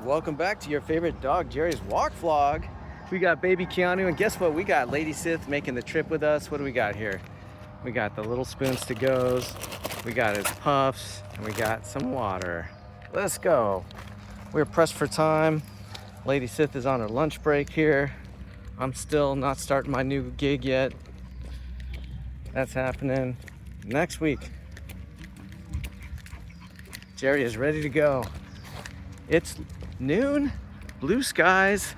Welcome back to your favorite dog, Jerry's walk vlog. We got baby Keanu, and guess what? We got Lady Sith making the trip with us. What do we got here? We got the little spoons to goes, we got his puffs, and we got some water. Let's go. We're pressed for time. Lady Sith is on her lunch break here. I'm still not starting my new gig yet. That's happening next week. Jerry is ready to go. It's noon, blue skies,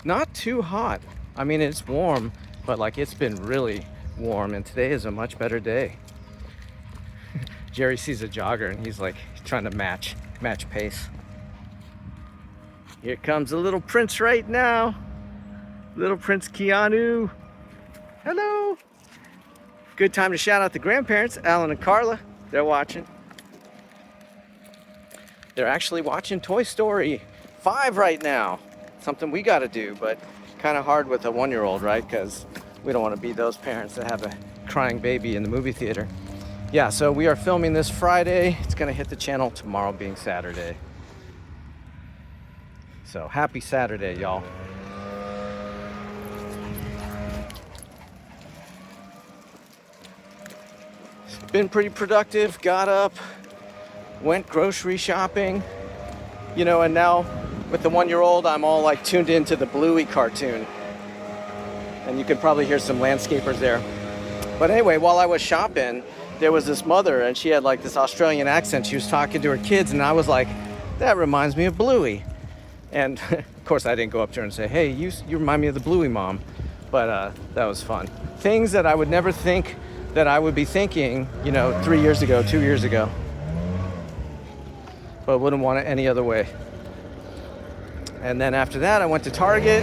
not too hot. I mean, it's warm, but like it's been really warm, and today is a much better day. Jerry sees a jogger and he's like trying to match pace. Here comes the little prince right now. Little Prince Keanu. Hello. Good time to shout out the grandparents, Alan and Carla. They're watching. They're actually watching Toy Story 5 right now. Something we got to do, but kind of hard with a 1-year-old, right? Because we don't want to be those parents that have a crying baby in the movie theater. Yeah, so we are filming this Friday. It's going to hit the channel tomorrow being Saturday. So happy Saturday, y'all. It's been pretty productive. Got up, went grocery shopping, you know, and now with the 1-year-old, I'm all like tuned into the Bluey cartoon. And you can probably hear some landscapers there. But anyway, while I was shopping, there was this mother and she had like this Australian accent. She was talking to her kids and I was like, that reminds me of Bluey. And of course I didn't go up to her and say, hey, you remind me of the Bluey mom. But that was fun. Things that I would never think that I would be thinking, you know, 3 years ago, 2 years ago. But wouldn't want it any other way. And then after that, I went to Target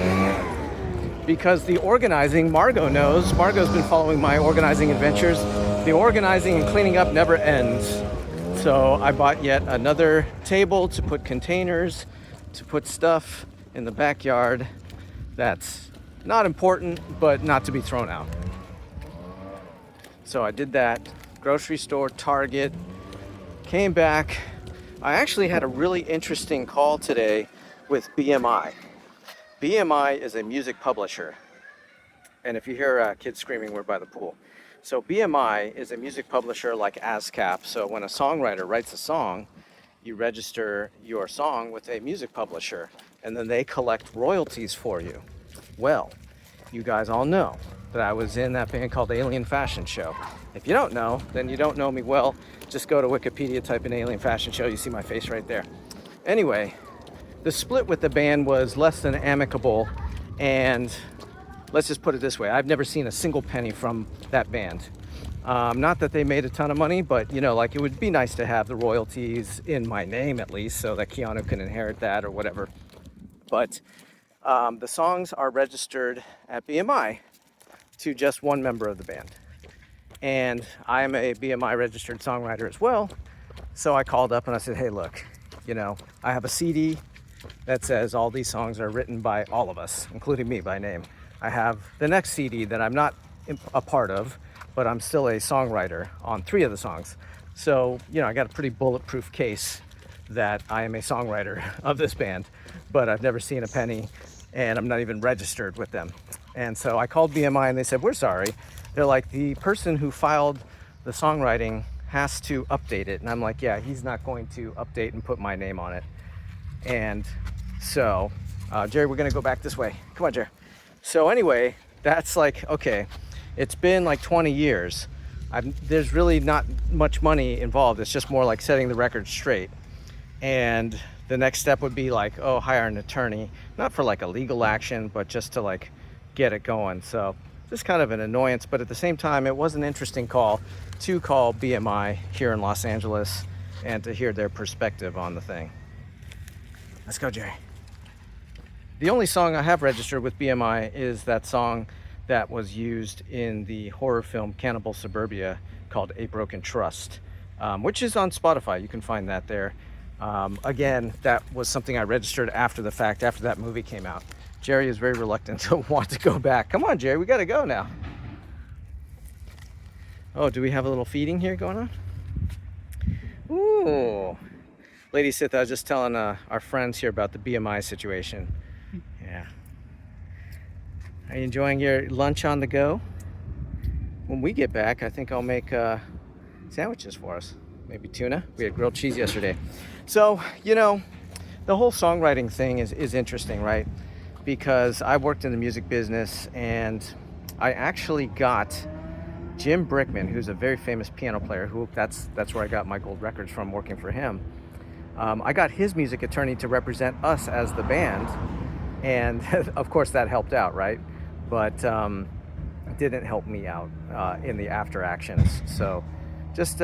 because the organizing, Margot knows. Margot's been following my organizing adventures. The organizing and cleaning up never ends. So I bought yet another table to put containers, to put stuff in the backyard that's not important, but not to be thrown out. So I did that. Grocery store, Target, came back. I actually had a really interesting call today with BMI. BMI is a music publisher. And if you hear kids screaming, we're by the pool. So BMI is a music publisher like ASCAP. So when a songwriter writes a song, you register your song with a music publisher, and then they collect royalties for you. Well, you guys all know that I was in that band called Alien Fashion Show. If you don't know, then you don't know me well. Just go to Wikipedia, type in Alien Fashion Show, you see my face right there. Anyway, the split with the band was less than amicable, and let's just put it this way, I've never seen a single penny from that band. Not that they made a ton of money, but you know, like it would be nice to have the royalties in my name at least, so that Keanu can inherit that or whatever. But the songs are registered at BMI to just one member of the band. And I am a BMI registered songwriter as well. So I called up and I said, hey, look, you know, I have a CD that says all these songs are written by all of us, including me by name. I have the next CD that I'm not a part of, but I'm still a songwriter on 3 of the songs. So, you know, I got a pretty bulletproof case that I am a songwriter of this band, but I've never seen a penny and I'm not even registered with them. And so I called BMI and they said, we're sorry. They're like, the person who filed the songwriting has to update it. And I'm like, yeah, he's not going to update and put my name on it. And so, Jerry, we're gonna go back this way. Come on, Jerry. So anyway, that's like, okay, it's been like 20 years. There's really not much money involved. It's just more like setting the record straight. And the next step would be like, oh, hire an attorney, not for like a legal action, but just to like get it going. So just kind of an annoyance, but at the same time, it was an interesting call to call BMI here in Los Angeles and to hear their perspective on the thing. Let's go, Jerry. The only song I have registered with BMI is that song that was used in the horror film Cannibal Suburbia called A Broken Trust, which is on Spotify. You can find that there. Again, that was something I registered after the fact, after that movie came out. Jerry is very reluctant to want to go back. Come on, Jerry, we gotta go now. Oh, do we have a little feeding here going on? Ooh, Lady Sith, I was just telling our friends here about the BMI situation. Yeah. Are you enjoying your lunch on the go? When we get back, I think I'll make sandwiches for us. Maybe tuna. We had grilled cheese yesterday. So, you know, the whole songwriting thing is interesting, right? Because I worked in the music business, and I actually got Jim Brickman, who's a very famous piano player, who that's where I got my gold records from, working for him. I got his music attorney to represent us as the band, and of course that helped out, right? But didn't help me out in the after actions. So just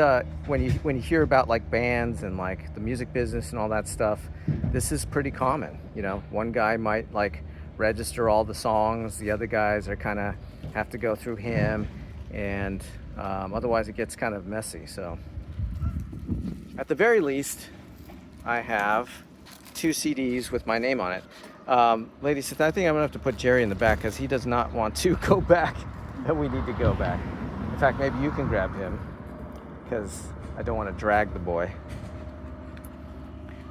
when you hear about like bands and like the music business and all that stuff, this is pretty common. You know, one guy might like register all the songs, the other guys are kind of have to go through him, and otherwise it gets kind of messy. So at the very least, I have 2 CDs with my name on it. Lady Sith, I think I'm gonna have to put Jerry in the back because he does not want to go back, and we need to go back. In fact, maybe you can grab him because I don't want to drag the boy.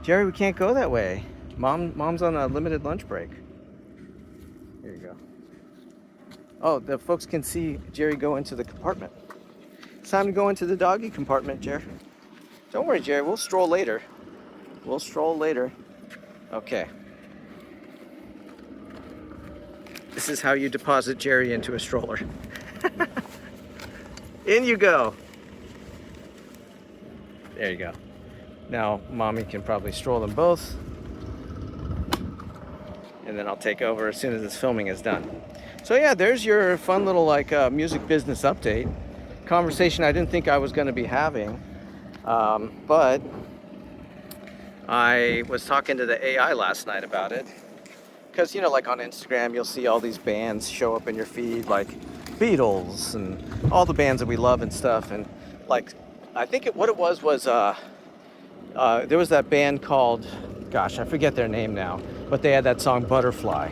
Jerry, we can't go that way. Mom's on a limited lunch break. Here you go. Oh, the folks can see Jerry go into the compartment. It's time to go into the doggy compartment, Jerry. Don't worry, Jerry, we'll stroll later. We'll stroll later. Okay. This is how you deposit Jerry into a stroller. In you go. There you go. Now, Mommy can probably stroll them both. And then I'll take over as soon as this filming is done. So yeah, there's your fun little like music business update. Conversation I didn't think I was gonna be having. But I was talking to the AI last night about it. Because, you know, like on Instagram, you'll see all these bands show up in your feed, like Beatles and all the bands that we love and stuff. And like, I think what it was there was that band called, gosh, I forget their name now, but they had that song Butterfly.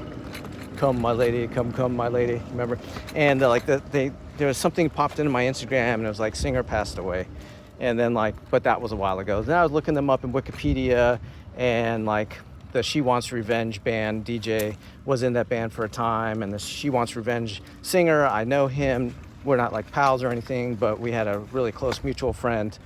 Come my lady, come my lady, remember? And like there was something popped into my Instagram, and it was like singer passed away. And then like, but that was a while ago. Then I was looking them up in Wikipedia, and like the She Wants Revenge band DJ was in that band for a time, and the She Wants Revenge singer, I know him. We're not like pals or anything, but we had a really close mutual friend.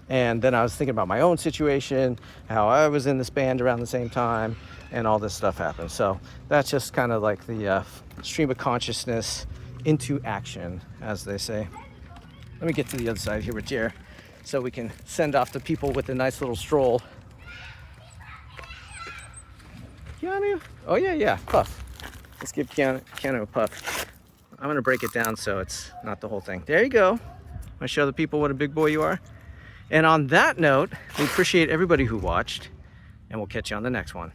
And then I was thinking about my own situation, how I was in this band around the same time, and all this stuff happened. So that's just kind of like the stream of consciousness into action, as they say. Let me get to the other side here with Jer, so we can send off the people with a nice little stroll. Keanu? Oh yeah, puff. Let's give Keanu a puff. I'm gonna break it down so it's not the whole thing. There you go. I show the people what a big boy you are. And on that note, we appreciate everybody who watched, and we'll catch you on the next one.